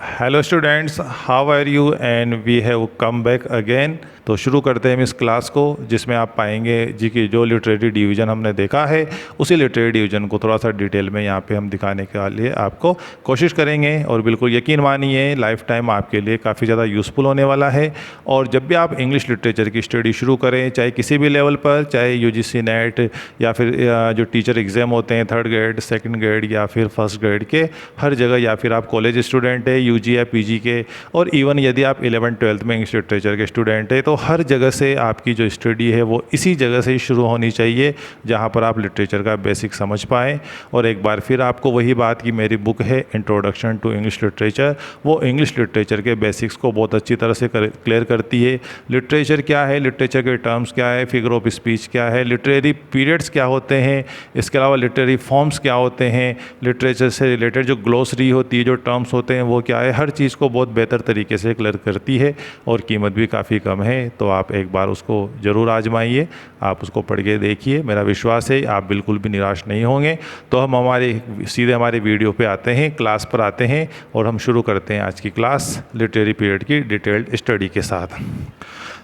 Hello students, how are you and we have come back again. तो शुरू करते हैं हम इस क्लास को, जिसमें आप पाएंगे जी कि जो लिटरेरी डिवीज़न हमने देखा है उसी लिटरेरी डिवीज़न को थोड़ा सा डिटेल में यहाँ पे हम दिखाने के लिए आपको कोशिश करेंगे। और बिल्कुल यकीन मानिए लाइफ टाइम आपके लिए काफ़ी ज़्यादा यूज़फुल होने वाला है। और जब भी आप इंग्लिश लिटरेचर की स्टडी शुरू करें, चाहे किसी भी लेवल पर, चाहे यूजीसी नेट या फिर जो टीचर एग्ज़ाम होते हैं 3rd ग्रेड, 2nd ग्रेड या फिर 1st ग्रेड के, हर जगह, या फिर आप कॉलेज स्टूडेंट है यूजी या पीजी के, और इवन यदि आप 11th-12th में इंग्लिश लिटरेचर के स्टूडेंट है, तो हर जगह से आपकी जो स्टडी है वो इसी जगह से ही शुरू होनी चाहिए जहाँ पर आप लिटरेचर का बेसिक समझ पाएँ। और एक बार फिर आपको वही बात कि मेरी बुक है इंट्रोडक्शन टू इंग्लिश लिटरेचर, वो इंग्लिश लिटरेचर के बेसिक्स को बहुत अच्छी तरह से क्लियर करती है। लिटरेचर क्या है, लिटरेचर के टर्म्स क्या है, फिगर ऑफ स्पीच क्या है, लिटरेरी पीरियड्स क्या होते हैं, इसके अलावा लिटरेरी फॉर्म्स क्या होते हैं, लिटरेचर से रिलेटेड जो ग्लोसरी होती है, जो टर्म्स होते हैं वो क्या है, हर चीज़ को बहुत बेहतर तरीके से क्लियर करती है। और कीमत भी काफ़ी कम है, तो आप एक बार उसको ज़रूर आजमाइए, आप उसको पढ़ के देखिए। मेरा विश्वास है आप बिल्कुल भी निराश नहीं होंगे। तो हम सीधे हमारे वीडियो पे आते हैं, क्लास पर आते हैं, और हम शुरू करते हैं आज की क्लास लिटरेरी पीरियड की डिटेल्ड स्टडी के साथ।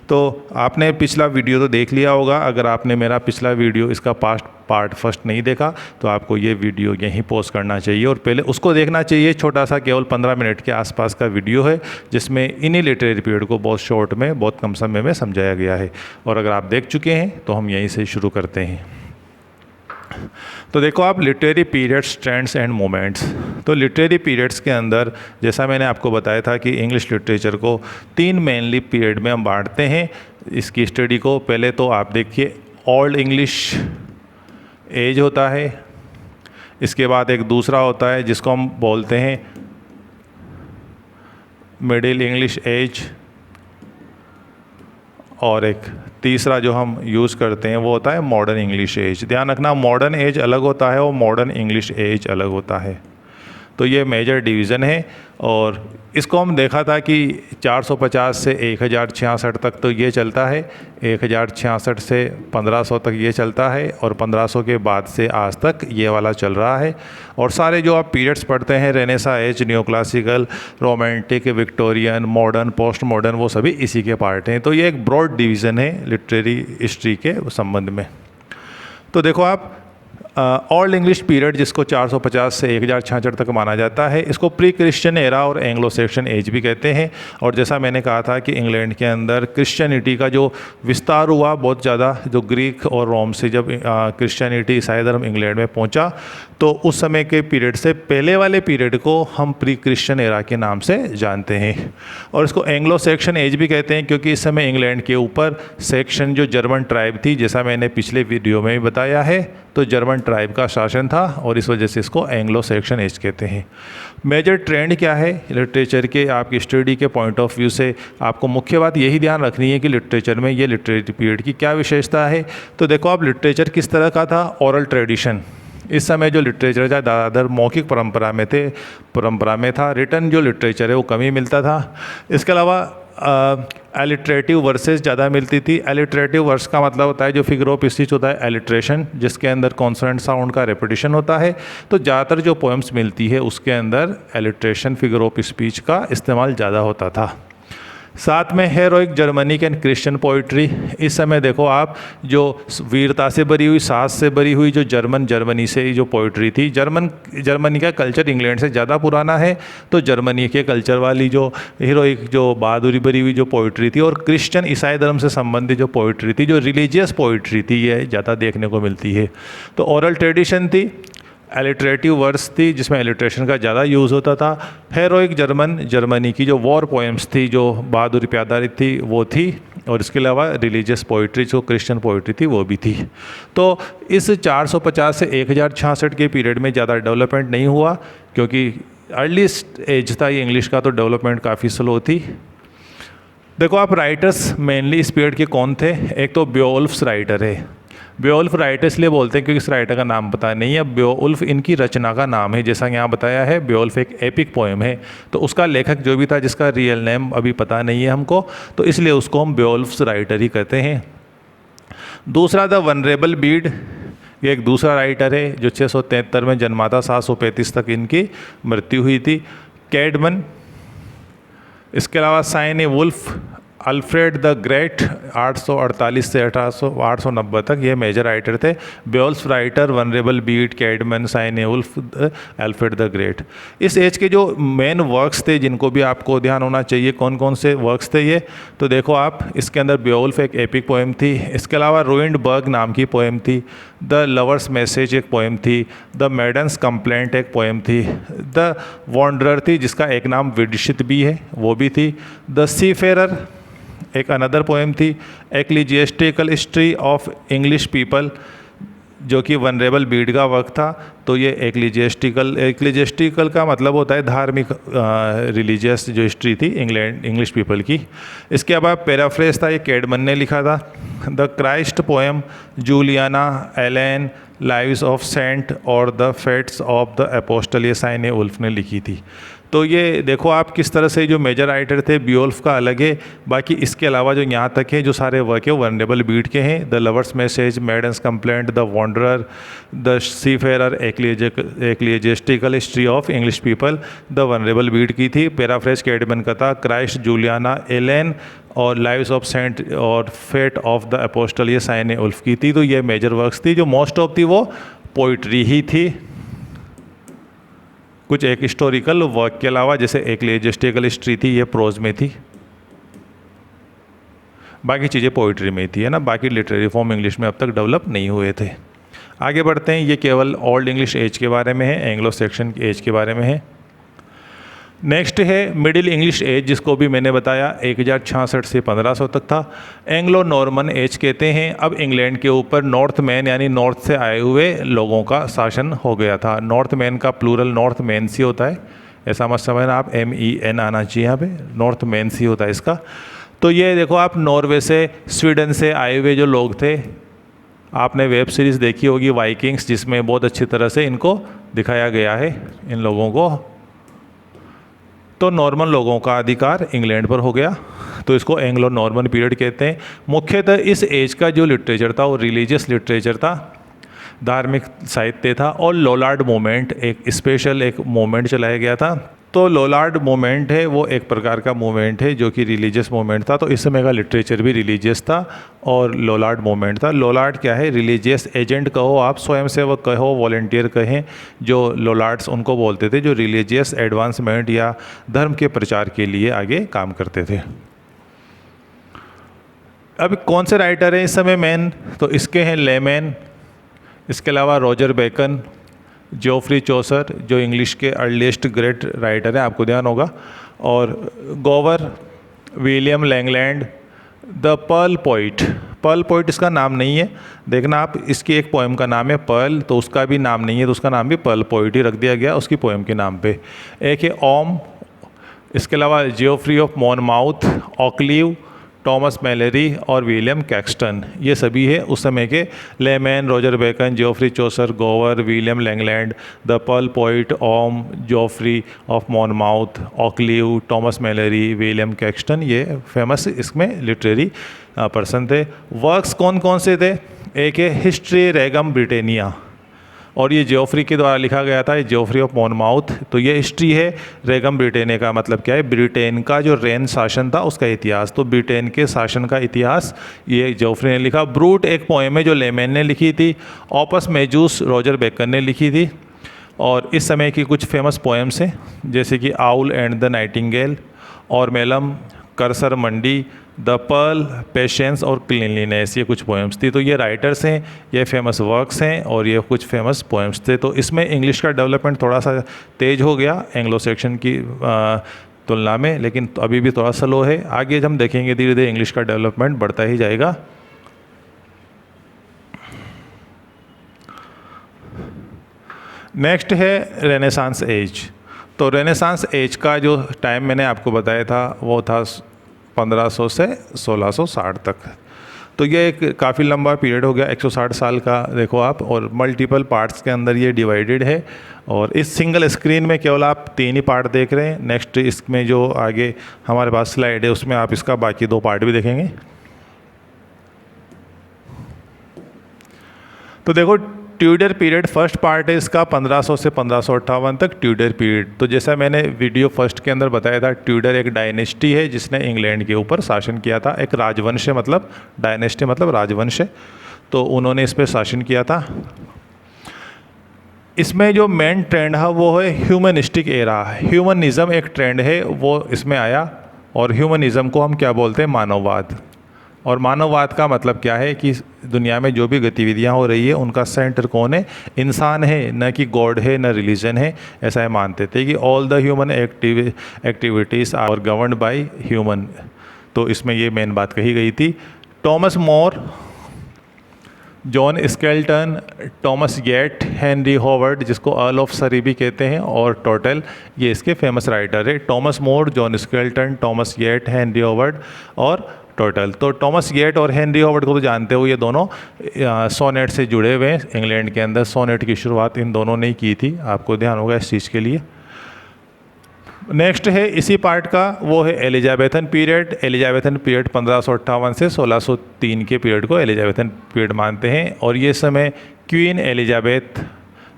तो आपने पिछला वीडियो तो देख लिया होगा। अगर आपने मेरा पिछला वीडियो, इसका पार्ट फर्स्ट नहीं देखा, तो आपको ये वीडियो यहीं पॉज करना चाहिए और पहले उसको देखना चाहिए। छोटा सा केवल 15 मिनट के आसपास का वीडियो है, जिसमें इन्हीं लिटरेरी पीरियड को बहुत शॉर्ट में, बहुत कम समय में समझाया गया है। और अगर आप देख चुके हैं तो हम यहीं से शुरू करते हैं। तो देखो आप, literary periods, trends and moments. तो लिटरेरी पीरियड्स के अंदर, जैसा मैंने आपको बताया था कि इंग्लिश लिटरेचर को 3 मेनली पीरियड में हम बांटते हैं इसकी स्टडी को। पहले तो आप देखिए, ओल्ड इंग्लिश एज होता है। इसके बाद एक दूसरा होता है जिसको हम बोलते हैं मिडिल इंग्लिश एज, और एक तीसरा जो हम यूज़ करते हैं वो होता है मॉडर्न इंग्लिश एज। ध्यान रखना, मॉडर्न एज अलग होता है और मॉडर्न इंग्लिश एज अलग होता है। तो ये मेजर डिवीज़न है। और इसको हम देखा था कि 450 से 1066 तक तो ये चलता है, 1066 से 1500 तक ये चलता है, और 1500 के बाद से आज तक ये वाला चल रहा है। और सारे जो आप पीरियड्स पढ़ते हैं, renaissance age, new classical, romantic, Victorian, modern, post modern, वो सभी इसी के पार्ट हैं। तो ये एक ब्रॉड डिवीज़न है लिटरेरी हिस्ट्री के संबंध में। तो देखो आप, ओल्ड इंग्लिश पीरियड, जिसको 450 से 1066 तक माना जाता है, इसको प्री क्रिश्चियन एरा और एंग्लो सैक्सन एज भी कहते हैं। और जैसा मैंने कहा था कि इंग्लैंड के अंदर क्रिश्चियनिटी का जो विस्तार हुआ बहुत ज़्यादा, जो ग्रीक और रोम से जब क्रिश्चियनिटी, ईसाई धर्म इंग्लैंड में पहुंचा, तो उस समय के पीरियड से पहले वाले पीरियड को हम प्री क्रिश्चियन एरा के नाम से जानते हैं। और इसको एंग्लो सैक्सन एज भी कहते हैं, क्योंकि इस समय इंग्लैंड के ऊपर सैक्सन जो जर्मन ट्राइब थी, जैसा मैंने पिछले वीडियो में भी बताया है, तो जर्मन ट्राइब का शासन था, और इस वजह से इसको एंग्लो सैक्सन एज कहते हैं। मेजर ट्रेंड क्या है लिटरेचर के, आपकी स्टडी के पॉइंट ऑफ व्यू से आपको मुख्य बात यही ध्यान रखनी है कि लिटरेचर में ये लिटरेरी पीरियड की क्या विशेषता है। तो देखो आप, लिटरेचर किस तरह का था, ओरल ट्रेडिशन। इस समय जो लिटरेचर था ज़्यादातर मौखिक परंपरा में था। रिटर्न जो लिटरेचर है वो कम ही मिलता था। इसके अलावा एलिट्रेटिव वर्सेस ज़्यादा मिलती थी। एलिट्रेटिव वर्स का मतलब होता है जो फिगर ऑफ स्पीच होता है, एलिट्रेशन, जिसके अंदर कॉन्सोनेंट साउंड का रेपिटेशन होता है। तो ज़्यादातर जो पोएम्स मिलती है उसके अंदर एलिट्रेशन, फिगर ऑफ स्पीच का इस्तेमाल ज़्यादा होता था। साथ में heroic, Germanic and Christian poetry. इस समय देखो आप, जो वीरता से भरी हुई, साहस से भरी हुई जो जर्मनी से जो पोइट्री थी, जर्मनी का कल्चर इंग्लैंड से ज़्यादा पुराना है, तो जर्मनी के कल्चर वाली जो हीरोइक, जो बहादुरी भरी हुई जो पोइट्री थी, और क्रिश्चियन, ईसाई धर्म से संबंधित जो पोइट्री थी, जो रिलीजियस पोइट्री थी, ये ज़्यादा देखने को मिलती है। तो ओरल ट्रेडिशन थी, एलिट्रेटिव वर्स थी जिसमें एलिट्रेशन का ज़्यादा यूज़ होता था। हेरोइक जर्मनी की जो वॉर पोएम्स थी, जो बहादुरी पे आधारित थी, वो थी। और इसके अलावा रिलीजियस पोइट्री, जो क्रिश्चियन पोइट्री थी, वो भी थी। तो इस 450 से 1066 के पीरियड में ज़्यादा डेवलपमेंट नहीं हुआ, क्योंकि अर्लीस्ट एज था ये इंग्लिश का, तो डेवलपमेंट काफ़ी स्लो थी। देखो आप, राइटर्स मेनली इस पीरियड के कौन थे। एक तो बेओवुल्फ राइटर है। बेओवुल्फ राइटर इसलिए बोलते हैं क्योंकि इस राइटर का नाम पता नहीं है। बेओवुल्फ इनकी रचना का नाम है, जैसा यहाँ बताया है। बेओवुल्फ एक एपिक पोएम है, तो उसका लेखक जो भी था, जिसका रियल नेम अभी पता नहीं है हमको, तो इसलिए उसको हम बेओवुल्फ राइटर ही कहते हैं। दूसरा द वनरेबल बीड, ये एक दूसरा राइटर है जो 673 में जन्मा था, 735 तक इनकी मृत्यु हुई थी। कैडमन, इसके अलावा Cynewulf, Alfred the Great 848 से 890 तक ये मेजर राइटर थे। Beowulf writer, venerable Bede, Caedmon, Cynewulf, Alfred the Great. इस एज के जो मेन वर्क्स थे जिनको भी आपको ध्यान होना चाहिए, कौन कौन से वर्क्स थे ये, तो देखो आप, इसके अंदर बेओल्फ एक एपिक पोएम थी, इसके अलावा रूइंड बर्ग नाम की पोएम थी, द लवर्स मैसेज एक पोएम थी, द मैडन्स कंप्लेंट एक पोएम थी, द वॉन्डरर थी जिसका एक नाम विडशित भी है वो भी थी, द सीफेरर एक अनदर पोएम थी, एक्लीजिएस्टिकल हिस्ट्री ऑफ इंग्लिश पीपल जो कि वनरेबल बीड का वर्क था। तो ये एक्लीजिएस्टिकल का मतलब होता है धार्मिक, रिलीजियस जो हिस्ट्री थी इंग्लिश पीपल की। इसके बाद पैराफ्रेज था, ये कैडमन ने लिखा था। The Christ poem Juliana Elene, lives of saint और the fates of the apostle ये साइन ए वुल्फ ने लिखी थी। तो ये देखो आप किस तरह से जो मेजर राइटर थे, बियोल्फ का अलग है, बाकी इसके अलावा जो यहाँ तक है जो सारे वर्क है वनरेबल बीट के हैं। The lover's message, maiden's complaint, the wanderer, the seafarer, ecclesiastical history of English people the Venerable Bede की थी। पैराफ्रेज कैडमन का था, क्राइस्ट जूलियाना एलेन और लाइव्स ऑफ सेंट और फेट ऑफ द अपोस्टल ये Cynewulf की थी। तो ये मेजर वर्क्स थी, जो मोस्ट ऑफ थी वो पोइट्री ही थी। कुछ एक हिस्टोरिकल वर्क के अलावा, जैसे एक्लीजिएस्टिकल हिस्ट्री थी ये प्रोज में थी, बाकी चीज़ें पोइट्री में थी, है ना। बाकी लिटरेरी फॉर्म इंग्लिश में अब तक डेवलप नहीं हुए थे। आगे बढ़ते हैं, ये केवल ओल्ड इंग्लिश एज के बारे में है, एंग्लो सेक्शन एज के बारे में है। नेक्स्ट है मिडिल इंग्लिश एज, जिसको भी मैंने बताया 1066 से 1500 तक था। एंग्लो नॉर्मन एज कहते हैं। अब इंग्लैंड के ऊपर नॉर्थ मैन यानी नॉर्थ से आए हुए लोगों का शासन हो गया था। नॉर्थ मैन का प्लूरल नॉर्थ मैन सी होता है, ऐसा मत समझना आप, MEN आना चाहिए यहाँ पे, नॉर्थ मैन सी होता है इसका। तो ये देखो आप, नॉर्वे से, स्वीडन से आए हुए जो लोग थे, आपने वेब सीरीज़ देखी होगी वाइकिंग्स, जिसमें बहुत अच्छी तरह से इनको दिखाया गया है, इन लोगों को। तो नॉर्मन लोगों का अधिकार इंग्लैंड पर हो गया, तो इसको एंग्लो नॉर्मन पीरियड कहते हैं। मुख्यतः इस एज का जो लिटरेचर था वो रिलीजियस लिटरेचर था, धार्मिक साहित्य था, और लोलार्ड मूवमेंट एक स्पेशल एक मूवमेंट चलाया गया था। तो लोलार्ड मूवमेंट है वो एक प्रकार का मूवमेंट है जो कि रिलीजियस मूवमेंट था। तो इस समय का लिटरेचर भी रिलीजियस था और लोलार्ड मूवमेंट था। लोलार्ड क्या है, रिलीजियस एजेंट कहो आप, स्वयंसेवक कहो, वॉलंटियर कहें, जो लोलार्ड्स उनको बोलते थे, जो रिलीजियस एडवांसमेंट या धर्म के प्रचार के लिए आगे काम करते थे। अब कौन से राइटर हैं इस समय मेन, तो इसके हैं लेमैन, इसके अलावा रॉजर बेकन, जोफ्री चौसर जो इंग्लिश के अर्लीस्ट ग्रेट राइटर हैं, आपको ध्यान होगा, और Gower, William Langland, the Pearl Poet. Pearl Poet इसका नाम नहीं है, देखना आप, इसकी एक पोएम का नाम है पर्ल, तो उसका भी नाम नहीं है, तो उसका नाम भी पर्ल पोइट ही रख दिया गया उसकी पोएम के नाम पे। एक है ओम, इसके अलावा Geoffrey of Monmouth, Occleve, Thomas Malory और विलियम कैक्सटन, ये सभी है उस समय के। Layamon, Roger Bacon, Geoffrey Chaucer, Gower, William Langland, the Pearl poet, ओम, Geoffrey of Monmouth, Occleve, Thomas Malory, William Caxton, ये फेमस इसमें लिटरेरी पर्सन थे। वर्क्स कौन कौन से थे, एक है हिस्ट्री रेगम ब्रिटेनिया, और ये जोफ्री के द्वारा लिखा गया था, ये जोफ्री ऑफ मॉनमाउथ। तो ये हिस्ट्री है, रेगम ब्रिटेनिया का मतलब क्या है, ब्रिटेन का जो रेन शासन था उसका इतिहास, तो ब्रिटेन के शासन का इतिहास ये जोफ्री ने लिखा। ब्रूट एक पोएम है जो लेमैन ने लिखी थी। ऑपस मेजूस रॉजर बेकन ने लिखी थी। और इस समय की कुछ फेमस पोएम्स हैं, जैसे कि आउल एंड द नाइटिंगेल, और मेलम, Cursor Mundi, the Pearl, Patience और क्लीनलीनेस, ये कुछ पोएम्स थी। तो ये राइटर्स हैं, ये फेमस वर्क्स हैं, और ये कुछ फेमस पोएम्स थे। तो इसमें इंग्लिश का डेवलपमेंट थोड़ा सा तेज हो गया एंग्लो सेक्शन की तुलना में, लेकिन अभी भी थोड़ा स्लो है। आगे हम देखेंगे धीरे धीरे इंग्लिश का डेवलपमेंट बढ़ता ही जाएगा। नेक्स्ट है रेनेसांस एज। तो रेनेसांस एज का जो टाइम मैंने आपको बताया था वो था 1500 से 1660 तक। तो ये एक काफ़ी लंबा पीरियड हो गया, 160 साल का देखो आप, और मल्टीपल पार्ट्स के अंदर ये डिवाइडेड है। और इस सिंगल स्क्रीन में केवल आप 3 ही पार्ट देख रहे हैं। नेक्स्ट इसमें जो आगे हमारे पास स्लाइड है उसमें आप इसका बाकी 2 पार्ट भी देखेंगे। तो देखो ट्यूडर पीरियड फर्स्ट पार्ट है इसका 1500 से 1558 तक ट्यूडर पीरियड। तो जैसा मैंने वीडियो फर्स्ट के अंदर बताया था, ट्यूडर एक डायनेस्टी है जिसने इंग्लैंड के ऊपर शासन किया था। एक राजवंश है, मतलब डायनेस्टी मतलब राजवंश है, तो उन्होंने इस पर शासन किया था। इसमें जो मेन ट्रेंड है वो है ह्यूमनिस्टिक एरा। ह्यूमनिज़म एक ट्रेंड है वो इसमें आया, और ह्यूमनिज़म को हम क्या बोलते हैं, मानववाद। और मानववाद का मतलब क्या है कि दुनिया में जो भी गतिविधियां हो रही है उनका सेंटर कौन है, इंसान है, न कि गॉड है, न रिलीजन है। ऐसा है मानते थे कि all the human activities are governed by human. तो इसमें ये मेन बात कही गई थी। Thomas More, John Skelton, Thomas Gate, Henry Howard जिसको अर्ल ऑफ सरी भी कहते हैं, और टोटल, ये इसके फेमस राइटर है। Thomas More, John Skelton, Thomas Gate, Henry Howard और टोटल। तो टॉमस गेट और हेनरी हॉवर्ड को तो जानते हो, ये दोनों सोनेट से जुड़े हुए हैं। इंग्लैंड के अंदर सोनेट की शुरुआत इन दोनों ने की थी, आपको ध्यान होगा इस चीज़ के लिए। नेक्स्ट है इसी पार्ट का, वो है एलिजाबेथन पीरियड। एलिजाबेथन पीरियड 1558 से 1603 के पीरियड को एलिजाबेथन पीरियड मानते हैं। और ये समय क्वीन एलिजाबेथ,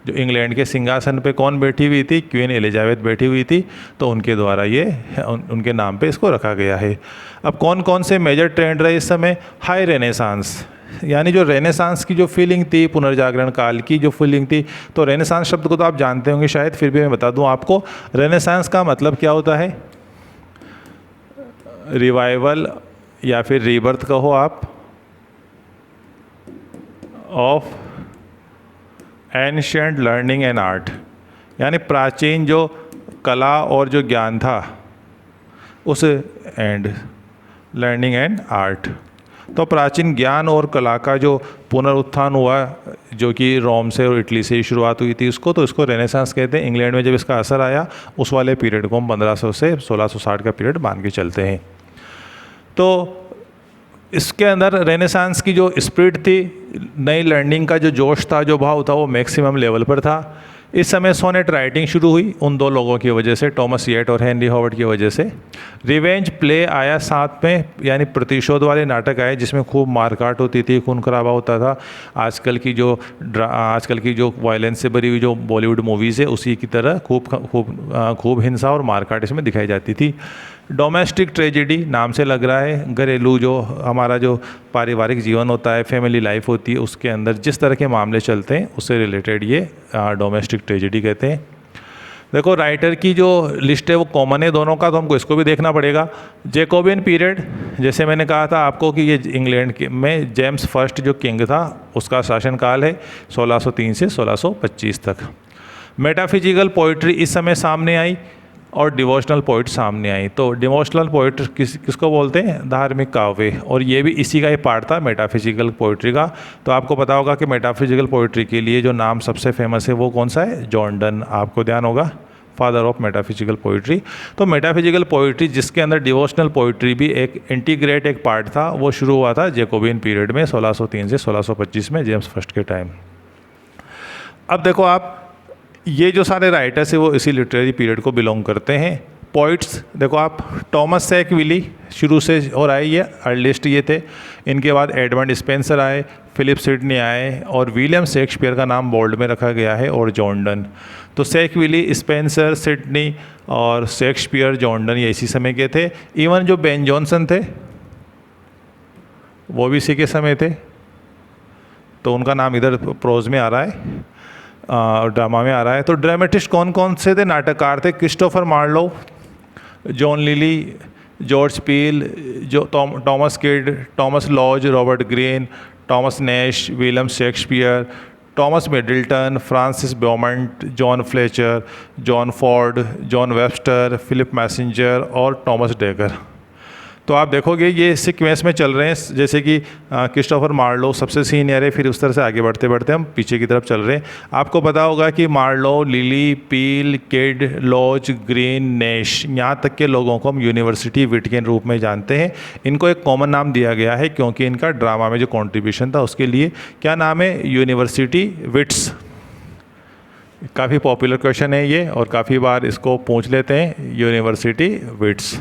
जो इंग्लैंड के सिंहासन पे कौन बैठी हुई थी, क्वीन एलिजाबेथ बैठी हुई थी, तो उनके द्वारा ये उनके नाम पे इसको रखा गया है। अब कौन कौन से मेजर ट्रेंड रहे इस समय, हाई रेनेसांस, यानी जो रेनेसांस की जो फीलिंग थी, पुनर्जागरण काल की जो फीलिंग थी। तो रेनेसांस शब्द को तो आप जानते होंगे शायद, फिर भी मैं बता दूं आपको, रेनेसांस का मतलब क्या होता है, रिवाइवल या फिर रीबर्थ कहो आप, of ancient learning and art, यानी प्राचीन जो कला और जो ज्ञान था उस एंड लर्निंग एंड आर्ट। तो प्राचीन ज्ञान और कला का जो पुनरुत्थान हुआ, जो कि रोम से और इटली से ही शुरुआत हुई थी उसको, तो इसको रेनेसांस कहते हैं। इंग्लैंड में जब इसका असर आया उस वाले पीरियड को हम 1500 से 1660 का पीरियड मान के चलते हैं। तो इसके अंदर रेनेसांस की जो स्पिरिट थी, नई लर्निंग का जो जोश था, जो भाव था, वो मैक्सिमम लेवल पर था। इस समय सोनेट राइटिंग शुरू हुई उन दो लोगों की वजह से, टॉमस येट और हेनरी हॉवर्ड की वजह से। रिवेंज प्ले आया साथ में, यानी प्रतिशोध वाले नाटक आए जिसमें खूब मारकाट होती थी, खून खराबा होता था। आजकल की जो वायलेंस से भरी हुई जो बॉलीवुड मूवीज़ है उसी की तरह खूब हिंसा और मारकाट इसमें दिखाई जाती थी। डोमेस्टिक ट्रेजेडी नाम से लग रहा है, घरेलू जो हमारा जो पारिवारिक जीवन होता है, फैमिली लाइफ होती है, उसके अंदर जिस तरह के मामले चलते हैं उससे रिलेटेड ये डोमेस्टिक ट्रेजेडी कहते हैं। देखो राइटर की जो लिस्ट है वो कॉमन है दोनों का, तो हमको इसको भी देखना पड़ेगा। जैकोबियन पीरियड, जैसे मैंने कहा था आपको कि ये इंग्लैंड में जेम्स फर्स्ट जो किंग था उसका शासनकाल है 1603 से 1625 तक। मेटाफिजिकल पोइट्री इस समय सामने आई और डिवोशनल पोइट सामने आई। तो डिवोशनल पोइट किसको बोलते हैं, धार्मिक काव्य, और ये भी इसी का ही पार्ट था मेटाफिजिकल पोइट्री का। तो आपको पता होगा कि मेटाफिजिकल पोइट्री के लिए जो नाम सबसे फेमस है वो कौन सा है, जॉन डन, आपको ध्यान होगा, फादर ऑफ मेटाफिजिकल पोइट्री। तो मेटाफिजिकल पोइट्री जिसके अंदर डिवोशनल पोइट्री भी एक इंटीग्रेट एक पार्ट था, वो शुरू हुआ था जैकोबियन पीरियड में 1603 से 1625 में, जेम्स फर्स्ट के टाइम। अब देखो आप, ये जो सारे राइटर्स हैं वो इसी लिटरेरी पीरियड को बिलोंग करते हैं। पोइट्स देखो आप, टॉमस सैकविली शुरू से और आए, ये अर्लीस्ट ये थे। इनके बाद एडमंड स्पेंसर आए, फिलिप सिडनी आए, और विलियम शेक्सपियर का नाम बोल्ड में रखा गया है, और जॉन डन। तो सैकविली, स्पेंसर, सिडनी और शेक्सपियर, जॉन डन ये इसी समय के थे। इवन जो बेन जॉनसन थे वो भी इसी के समय थे, तो उनका नाम इधर प्रोज में आ रहा है, ड्रामा में आ रहा है। तो ड्रामेटिस्ट कौन कौन से थे, नाटककार थे, Christopher Marlowe, John Lyly, George Peele, जो Thomas Kyd, Thomas Lodge, Robert Greene, Thomas Nashe, William Shakespeare, Thomas Middleton, Francis Beaumont, John Fletcher, John Ford, John Webster, Philip Massinger और टॉमस डेगर। तो आप देखोगे ये सीक्वेंस में चल रहे हैं, जैसे कि क्रिस्टोफर मार्लो सबसे सीनियर है, फिर उस तरह से आगे बढ़ते बढ़ते हम पीछे की तरफ चल रहे हैं। आपको पता होगा कि मार्लो, लिली, पील, किड, लॉज, ग्रीन, नैश, यहाँ तक के लोगों को हम यूनिवर्सिटी विट के रूप में जानते हैं। इनको एक कॉमन नाम दिया गया है क्योंकि इनका ड्रामा में जो कॉन्ट्रीब्यूशन था उसके लिए। क्या नाम है, यूनिवर्सिटी विट्स। काफ़ी पॉपुलर क्वेश्चन है ये, और काफ़ी बार इसको पूछ लेते हैं, यूनिवर्सिटी विट्स।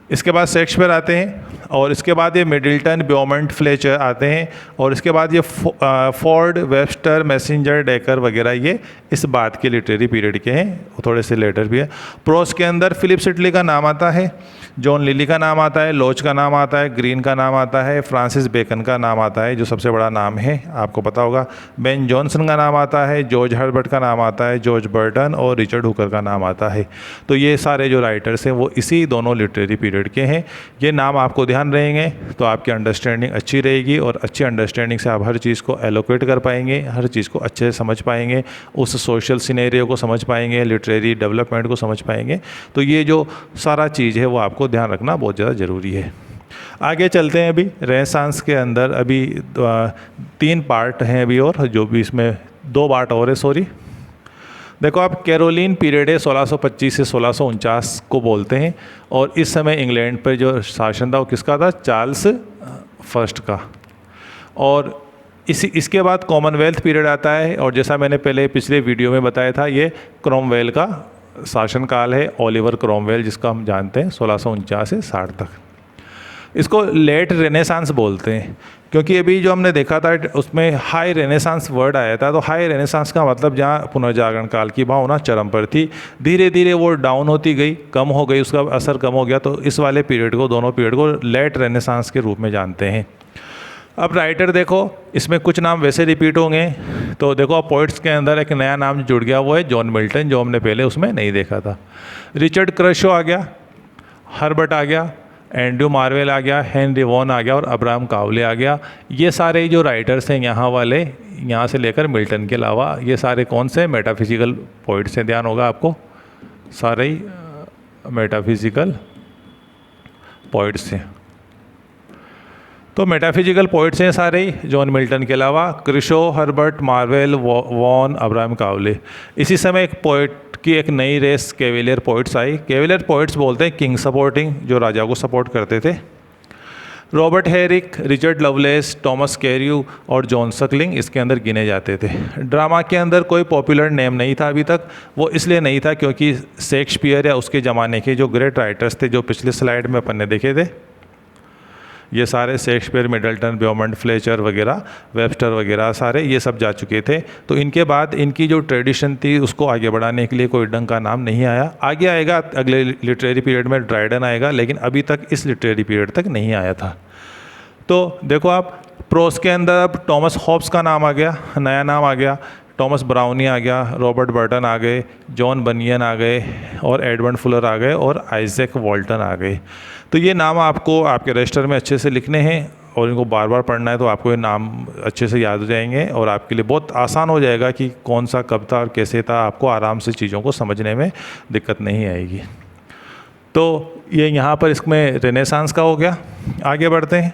इसके बाद शेक्सपियर आते हैं। और इसके बाद ये मिडिल्टन, ब्योमंट, फ्लेचर आते हैं, और इसके बाद ये फोर्ड, वेबस्टर, मैसेंजर, डेकर वगैरह ये इस बात के लिटरेरी पीरियड के हैं, थोड़े से लेटर भी है। प्रोस के अंदर फिलिप सिडली का नाम आता है, जॉन लिली का नाम आता है, लॉच का नाम आता है, ग्रीन का नाम आता है, फ्रांसिस बेकन का नाम आता है जो सबसे बड़ा नाम है आपको पता होगा, बेन जॉनसन का नाम आता है, जॉर्ज हर्बर्ट का नाम आता है, जॉर्ज बर्टन और रिचर्ड हुकर का नाम आता है। तो ये सारे जो राइटर्स हैं वो इसी दोनों लिटरेरी पीरियड के हैं। ये नाम आपको ध्यान रहेंगे तो आपकी अंडरस्टैंडिंग अच्छी रहेगी, और अच्छी अंडरस्टैंडिंग से आप हर चीज़ को एलोकेट कर पाएंगे, हर चीज़ को अच्छे से समझ पाएंगे, उस सोशल सिनेरियो को समझ पाएंगे, लिटरेरी डेवलपमेंट को समझ पाएंगे। तो ये जो सारा चीज़ है वो आपको ध्यान रखना बहुत ज़्यादा ज़रूरी है। आगे चलते हैं। अभी रेनेसांस के अंदर अभी 3 पार्ट हैं अभी, और जो भी इसमें 2 पार्ट और है, सॉरी। देखो आप, कैरोलिन पीरियड है 1625 से 1649 को बोलते हैं, और इस समय इंग्लैंड पर जो शासन था वो किसका था? चार्ल्स फर्स्ट का। और इसके बाद कॉमनवेल्थ पीरियड आता है, और जैसा मैंने पहले पिछले वीडियो में बताया था ये क्रॉमवेल का शासनकाल है, ओलिवर क्रॉमवेल जिसका हम जानते हैं 1649 से 60 तक। इसको लेट रेनेसांस बोलते हैं, क्योंकि अभी जो हमने देखा था उसमें हाई रेनेसांस वर्ड आया था। तो हाई रेनेसांस का मतलब जहाँ पुनर्जागरण काल की भावना चरम पर थी, धीरे धीरे वो डाउन होती गई, कम हो गई, उसका असर कम हो गया। तो इस वाले पीरियड को, दोनों पीरियड को लेट रेनेसांस के रूप में जानते हैं। अब राइटर देखो, इसमें कुछ नाम वैसे रिपीट होंगे। तो देखो अब पोइट्स के अंदर एक नया नाम जुड़ गया, वो है जॉन मिल्टन, जो हमने पहले उसमें नहीं देखा था। रिचर्ड क्रशो आ गया, हर्बर्ट आ गया, एंड्रू मार्वेल आ गया, हेनरी वॉन आ गया, और अब्राहम कावले आ गया। ये सारे जो राइटर्स हैं यहाँ वाले, यहाँ से लेकर मिल्टन के अलावा, ये सारे कौन से मेटाफिजिकल पोइट्स हैं? ध्यान होगा आपको, सारे ही मेटाफिजिकल पोइट्स हैं। तो मेटाफिजिकल पोइट्स हैं सारे ही, जॉन मिल्टन के अलावा, क्रिशो, Herbert, marvel, von, Abraham Kawale. इसी समय एक पोइट की एक नई रेस कैवेलियर पोइट्स आई। कैवेलियर पोइट्स बोलते हैं किंग सपोर्टिंग, जो राजा को सपोर्ट करते थे। Robert Herrick, Richard Lovelace, Thomas Carew और जॉन सकलिंग इसके अंदर गिने जाते थे। ड्रामा के अंदर कोई पॉपुलर नेम नहीं था अभी तक। वो इसलिए नहीं था क्योंकि शेक्सपियर या उसके ज़माने के जो ग्रेट राइटर्स थे, जो पिछले स्लाइड में अपन ने देखे थे, ये सारे शेक्सपियर, मिडल्टन, ब्योमंट, फ्लेचर वगैरह, वेबस्टर वगैरह सारे ये सब जा चुके थे। तो इनके बाद इनकी जो ट्रेडिशन थी उसको आगे बढ़ाने के लिए कोई ढंग का नाम नहीं आया। आगे आएगा अगले लिटरेरी पीरियड में, ड्राइडन आएगा, लेकिन अभी तक इस लिटरेरी पीरियड तक नहीं आया था। तो देखो आप, प्रोस के अंदर अब टॉमस हॉब्स का नाम आ गया, नया नाम आ गया, टॉमस ब्राउनी आ गया, रॉबर्ट बर्टन आ गए, जॉन बनियन आ गए, और एडमंड फुलर आ गए, और आइजैक वॉल्टन आ गए। तो ये नाम आपको आपके रजिस्टर में अच्छे से लिखने हैं, और इनको बार बार पढ़ना है, तो आपको ये नाम अच्छे से याद हो जाएंगे, और आपके लिए बहुत आसान हो जाएगा कि कौन सा कब था और कैसे था। आपको आराम से चीज़ों को समझने में दिक्कत नहीं आएगी। तो ये यहाँ पर इसमें रेनेसांस का हो गया। आगे बढ़ते हैं।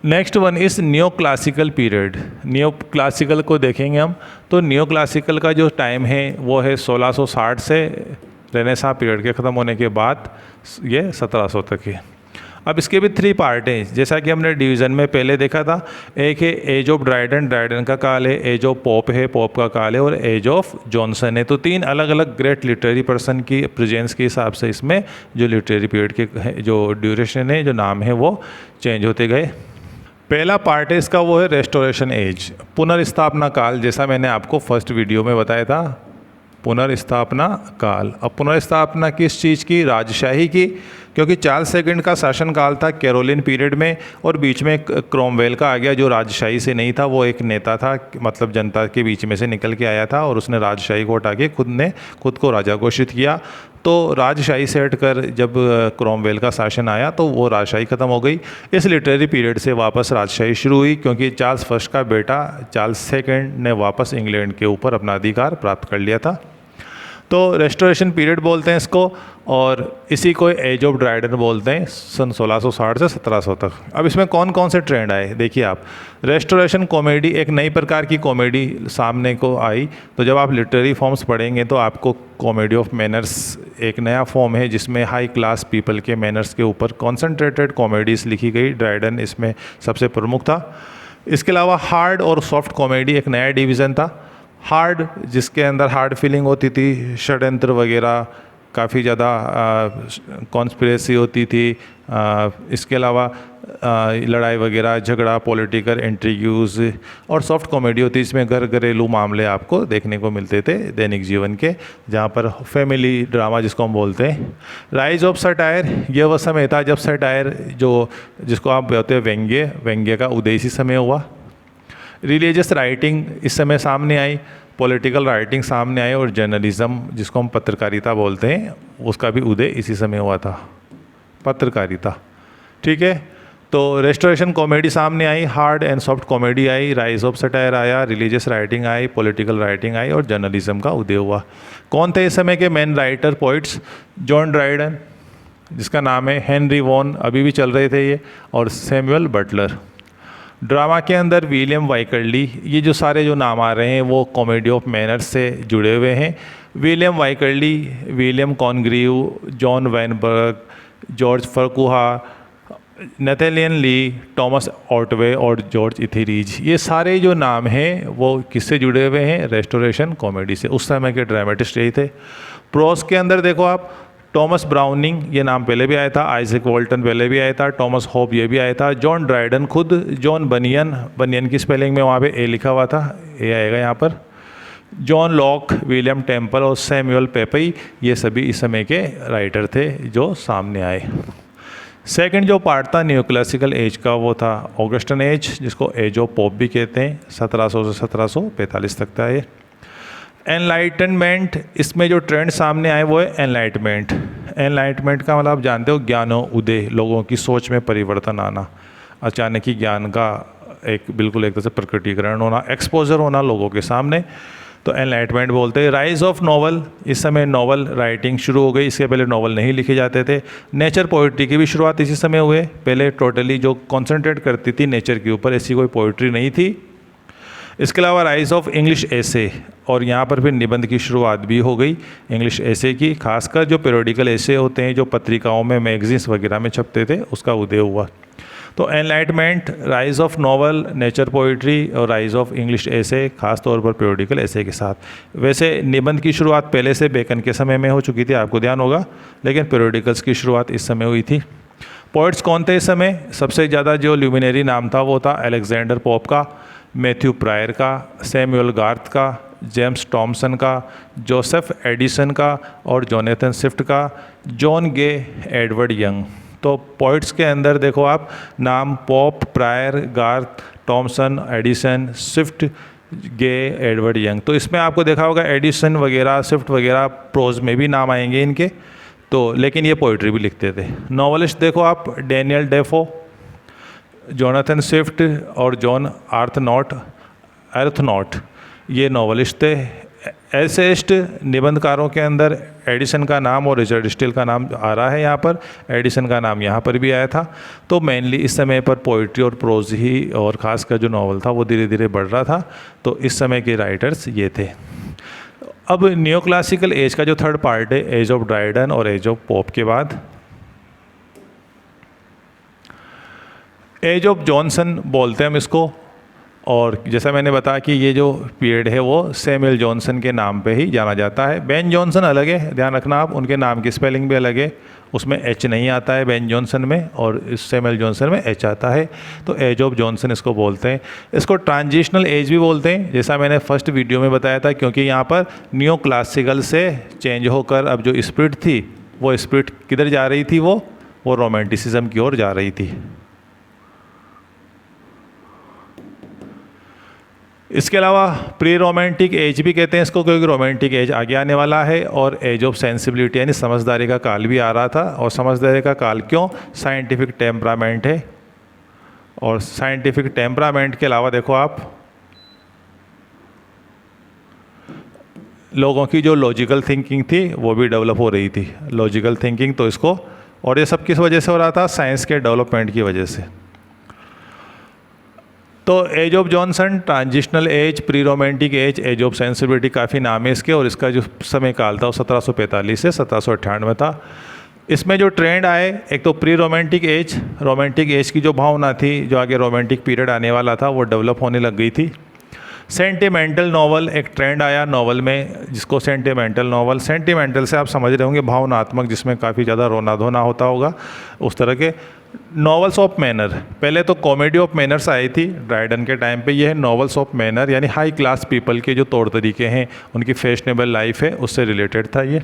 नेक्स्ट वन इस न्यो क्लासिकल पीरियड। न्यो क्लासिकल को देखेंगे हम। तो न्यो क्लासिकल का जो टाइम है वो है 1660 से रेनेसां पीरियड के ख़त्म होने के बाद ये 1700 तक है। अब इसके भी 3 पार्ट हैं, जैसा कि हमने डिवीज़न में पहले देखा था। एक है एज ऑफ ड्राइडन, ड्राइडन का काल है, एज ऑफ पॉप है, पॉप का काल है, और एज ऑफ जॉनसन है। तो 3 अलग अलग ग्रेट लिटरेरी पर्सन की प्रेजेंस के हिसाब से इसमें जो लिटरेरी पीरियड के जो ड्यूरेशन है, जो नाम है, वो चेंज होते गए। पहला पार्ट है इसका, वो है रेस्टोरेशन एज, पुनर्स्थापना काल। जैसा मैंने आपको फर्स्ट वीडियो में बताया था, पुनर्स्थापना काल। अब पुनर्स्थापना किस चीज़ की? राजशाही की, क्योंकि चार्ल्स सेकंड का शासनकाल था कैरोलिन पीरियड में, और बीच में क्रॉमवेल का आ गया जो राजशाही से नहीं था, वो एक नेता था, मतलब जनता के बीच में से निकल के आया था, और उसने राजशाही को हटा के खुद को राजा घोषित किया। तो राजशाही से हटकर जब क्रॉमवेल का शासन आया तो वो राजशाही ख़त्म हो गई। इस लिटरेरी पीरियड से वापस राजशाही शुरू हुई, क्योंकि चार्ल्स फर्स्ट का बेटा चार्ल्स सेकंड ने वापस इंग्लैंड के ऊपर अपना अधिकार प्राप्त कर लिया था। तो रेस्टोरेशन पीरियड बोलते हैं इसको, और इसी को एज ऑफ ड्राइडन बोलते हैं, सन 1660 से 1700 तक। अब इसमें कौन कौन से ट्रेंड आए देखिए आप। रेस्टोरेशन कॉमेडी, एक नई प्रकार की कॉमेडी सामने को आई। तो जब आप लिटरेरी फॉर्म्स पढ़ेंगे तो आपको कॉमेडी ऑफ मैनर्स एक नया फॉर्म है, जिसमें हाई क्लास पीपल के मैनर्स के ऊपर कॉन्सेंट्रेटेड कॉमेडीज़ लिखी गई। ड्राइडन इसमें सबसे प्रमुख था। इसके अलावा हार्ड और सॉफ्ट कॉमेडी एक नया डिवीज़न था। हार्ड, जिसके अंदर हार्ड फीलिंग होती थी, षड्यंत्र वगैरह, काफ़ी ज़्यादा कॉन्स्पिरेसी होती थी। इसके अलावा लड़ाई वगैरह, झगड़ा, पॉलिटिकल इंट्रीग्यूज़ और सॉफ्ट कॉमेडी होती है। इसमें घरेलू मामले आपको देखने को मिलते थे दैनिक जीवन के, जहाँ पर फैमिली ड्रामा जिसको हम बोलते हैं। राइज ऑफ सटायर, यह वह समय था जब सटायर जिसको आप बोलते हैं व्यंग्य का उदय इसी समय हुआ। रिलीजियस राइटिंग इस समय सामने आई, पॉलिटिकल राइटिंग सामने आई, और जर्नलिज्म जिसको हम पत्रकारिता बोलते हैं उसका भी उदय इसी समय हुआ था, पत्रकारिता। ठीक है, तो रेस्टोरेशन कॉमेडी सामने आई, हार्ड एंड सॉफ्ट कॉमेडी आई, राइज ऑफ सटायर आया, रिलीजियस राइटिंग आई, पॉलिटिकल राइटिंग आई और जर्नलिज्म का उदय हुआ। कौन थे इस समय के main writer poets? John Dryden, जिसका नाम है हेनरी वॉन, अभी भी चल रहे थे ये, और सैमुअल बटलर। ड्रामा के अंदर विलियम वाइकर्ली, ये जो सारे जो नाम आ रहे हैं वो कॉमेडी ऑफ मैनर्स से जुड़े हुए हैं। William Wycherley, William Congreve, John Vanbrugh, George Farquhar, Nathaniel Lee, Thomas Otway और जॉर्ज इथेरीज, ये सारे जो नाम हैं वो किससे जुड़े हुए हैं? रेस्टोरेशन कॉमेडी से। उस समय के ड्रामेटिस्ट यही थे। प्रोस के अंदर देखो आप, टॉमस ब्राउनिंग, ये नाम पहले भी आया था, आइजैक वॉल्टन पहले भी आया था, टॉमस होब ये भी आया था, जॉन ड्राइडन खुद, जॉन बनियन की स्पेलिंग में वहाँ पे ए लिखा हुआ था, ए आएगा यहाँ पर, जॉन लॉक, विलियम टेम्पल और सैमुअल पेपई, ये सभी इस समय के राइटर थे जो सामने आए। सेकंड जो पार्ट था न्यू क्लासिकल एज का, वो था ऑगस्टन एज, जिसको एज ऑफ पोप भी कहते हैं। 1700 से 1745 तक था ये। एनलाइटनमेंट, इसमें जो ट्रेंड सामने आए वो है एनलाइटमेंट। एनलाइटमेंट का मतलब आप जानते हो ज्ञानो उदय, लोगों की सोच में परिवर्तन आना, अचानक ही ज्ञान का बिल्कुल एक तरह से प्रकटीकरण होना, एक्सपोजर होना लोगों के सामने, तो एनलाइटमेंट बोलते हैं। राइज ऑफ नॉवल, इस समय नॉवल राइटिंग शुरू हो गई, इसके पहले नॉवल नहीं लिखे जाते थे। नेचर पोइट्री की भी शुरुआत इसी समय हुए, पहले टोटली जो कॉन्सेंट्रेट करती थी नेचर के ऊपर, ऐसी कोई पोइट्री नहीं थी। इसके अलावा राइज ऑफ इंग्लिश एसे, और यहाँ पर फिर निबंध की शुरुआत भी हो गई इंग्लिश एसे की, खासकर जो पीरियडिकल एसे होते हैं जो पत्रिकाओं में, मैगजीन्स वगैरह में छपते थे, उसका उदय हुआ। तो enlightenment, rise of novel, nature poetry और राइज ऑफ इंग्लिश एसे, खास तौर पर पीरियडिकल एसे के साथ। वैसे निबंध की शुरुआत पहले से बेकन के समय में हो चुकी थी, आपको ध्यान होगा, लेकिन पीरियडिकल्स की शुरुआत इस समय हुई थी। पोइट्स कौन थे इस समय? सबसे ज़्यादा जो ल्यूमिनरी नाम था वो था अलेक्जेंडर पोप का, मैथ्यू प्रायर का, सैमुअल गार्थ का, जेम्स टॉमसन का, जोसेफ एडिसन का और जोनेथन स्विफ्ट का, जॉन गे, एडवर्ड यंग। तो पोइट्स के अंदर देखो आप नाम Pope, Prior, Garth, Thomson, Addison, Swift, Gay, Edward Young. तो इसमें आपको देखा होगा एडिसन वगैरह, स्विफ्ट वगैरह प्रोज में भी नाम आएंगे इनके, तो लेकिन ये पोइट्री भी लिखते थे। नॉवलिस्ट देखो आप, डैनियल डेफो, जोनाथन स्विफ्ट और जॉन अर्थनॉट, ये नॉवलिस्ट थे। एसेस्ट निबंधकारों के अंदर एडिसन का नाम और रिचर्ड स्टील का नाम आ रहा है यहाँ पर, एडिसन का नाम यहाँ पर भी आया था। तो मेनली इस समय पर पोइट्री और प्रोज ही, और ख़ासकर जो नावल था वो धीरे धीरे बढ़ रहा था, तो इस समय के राइटर्स ये थे। अब न्यू क्लासिकल एज का जो थर्ड पार्ट है, एज ऑफ ड्राइडन और एज ऑफ पोप के बाद एज ऑफ जॉनसन बोलते हैं हम इसको, और जैसा मैंने बताया कि ये जो पीरियड है वो सैमुअल जॉनसन के नाम पे ही जाना जाता है। बेन जॉनसन अलग है, ध्यान रखना आप, उनके नाम की स्पेलिंग भी अलग है, उसमें एच नहीं आता है बेन जॉनसन में, और इस सैमुअल जॉनसन में एच आता है। तो एज ऑफ जॉनसन इसको बोलते हैं। इसको ट्रांजिशनल एज भी बोलते हैं, जैसा मैंने फर्स्ट वीडियो में बताया था, क्योंकि यहाँ पर न्यू क्लासिकल से चेंज होकर अब जो स्पिरिट थी वो स्पिरिट किधर जा रही थी, वो रोमांटिसिज्म की ओर जा रही थी। इसके अलावा प्री रोमांटिक एज भी कहते हैं इसको, क्योंकि रोमांटिक एज आगे आने वाला है, और एज ऑफ सेंसिबिलिटी यानी समझदारी का काल भी आ रहा था। और समझदारी का काल क्यों? साइंटिफिक टेम्परामेंट है, और साइंटिफिक टेम्परामेंट के अलावा देखो आप लोगों की जो लॉजिकल थिंकिंग थी वो भी डेवलप हो रही थी, लॉजिकल थिंकिंग। तो इसको, और ये सब किस वजह से हो रहा था? साइंस के डेवलपमेंट की वजह से। तो age of Johnson, transitional age, pre romantic age, age of sensibility, काफ़ी नाम है इसके, और इसका जो समय काल था वो 1745 से 1798 था। इसमें जो ट्रेंड आए, एक तो प्री रोमांटिक एज की जो भावना थी, जो आगे रोमांटिक पीरियड आने वाला था, वो डेवलप होने लग गई थी। सेंटिमेंटल नावल एक ट्रेंड आया नावल में, जिसको सेंटिमेंटल नावल, सेंटिमेंटल से आप समझ रहे होंगे भावनात्मक, जिसमें काफ़ी ज़्यादा रोना धोना होता होगा, उस तरह के। नॉवेल्स ऑफ मैनर, पहले तो कॉमेडी ऑफ मैनर्स आई थी ड्राइडन के टाइम पे, ये है नॉवेल्स ऑफ मैनर, यानी हाई क्लास पीपल के जो तौर तरीके हैं, उनकी फैशनेबल लाइफ है, उससे रिलेटेड था ये।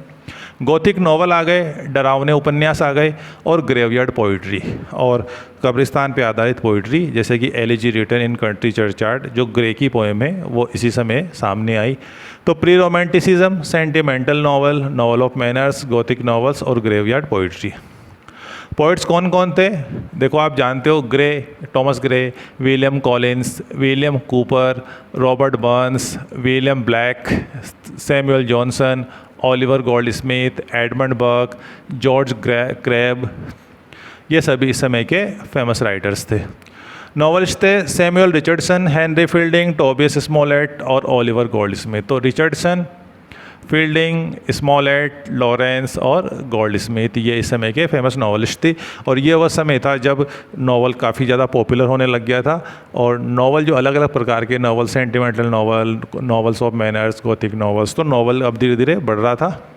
गोथिक नॉवल आ गए, डरावने उपन्यास आ गए, और ग्रेवयार्ड पोइट्री और कब्रिस्तान पे आधारित पोइट्री, जैसे कि elegy written in country churchyard, जो ग्रे की पोएम है, वो इसी समय सामने आई। तो pre romanticism, sentimental novel, novel of manners, gothic novels और ग्रेवयार्ड पोइट्री। पोइट्स कौन कौन थे? देखो आप जानते हो, Gray, Thomas Gray, William Collins, William Cowper, Robert Burns, William Blake, Samuel Johnson, Oliver Goldsmith, Edmund Burke, George Crabbe, ये सभी इस समय के फेमस राइटर्स थे। नॉवलिस्ट थे Samuel Richardson, Henry fielding, Tobias Smollett और ओलिवर गोल्डस्मिथ। तो रिचर्डसन, फील्डिंग, स्मॉलेट, लॉरेंस और गोल्डस्मिथ, ये इस समय के फेमस नॉवलिस्ट थे। और ये वह समय था जब नॉवल काफ़ी ज़्यादा पॉपुलर होने लग गया था, और नॉवल जो अलग अलग प्रकार के novel, sentimental novel, novels of manners, gothic novels, तो नॉवल अब धीरे धीरे बढ़ रहा था।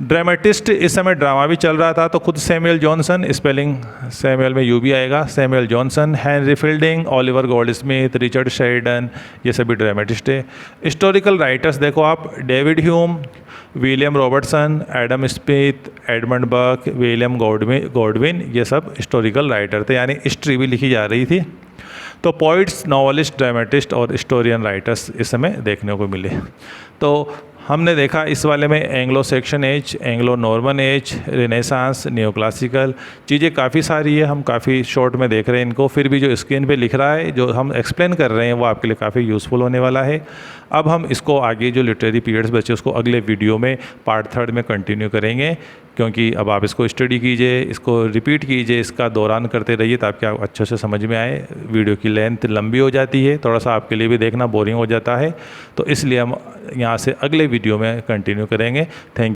ड्रामेटिस्ट, इस समय ड्रामा भी चल रहा था, तो खुद सैमुअल जॉनसन, स्पेलिंग सैमुअल में यू भी आएगा, Samuel Johnson, Henry fielding, Oliver Goldsmith, Richard Sheridan, ये सभी ड्रामेटिस्ट है। हिस्टोरिकल राइटर्स देखो आप, David Hume, William Robertson, Adam Smith, Edmund Burke, William Godwin, ये सब हिस्टोरिकल राइटर थे, यानी हिस्ट्री भी लिखी जा रही थी। तो पोइट्स, नॉवलिस्ट, ड्रामेटिस्ट और हिस्टोरियन राइटर्स इस समय देखने को मिले। तो हमने देखा इस वाले में Anglo Saxon age, Anglo Norman age, renaissance, neo classical, चीज़ें काफ़ी सारी है, हम काफ़ी शॉर्ट में देख रहे हैं इनको। फिर भी जो स्क्रीन पे लिख रहा है, जो हम एक्सप्लेन कर रहे हैं, वो आपके लिए काफ़ी यूज़फुल होने वाला है। अब हम इसको आगे जो लिटरेरी पीरियड्स बचे, उसको अगले वीडियो में पार्ट 3 में कंटिन्यू करेंगे, क्योंकि अब आप इसको स्टडी कीजिए, इसको रिपीट कीजिए, इसका दौरान करते रहिए, ताकि आप अच्छे से समझ में आए। वीडियो की लेंथ लंबी हो जाती है, थोड़ा सा आपके लिए भी देखना बोरिंग हो जाता है, तो इसलिए हम यहाँ से अगले वीडियो में कंटिन्यू करेंगे। Thank you.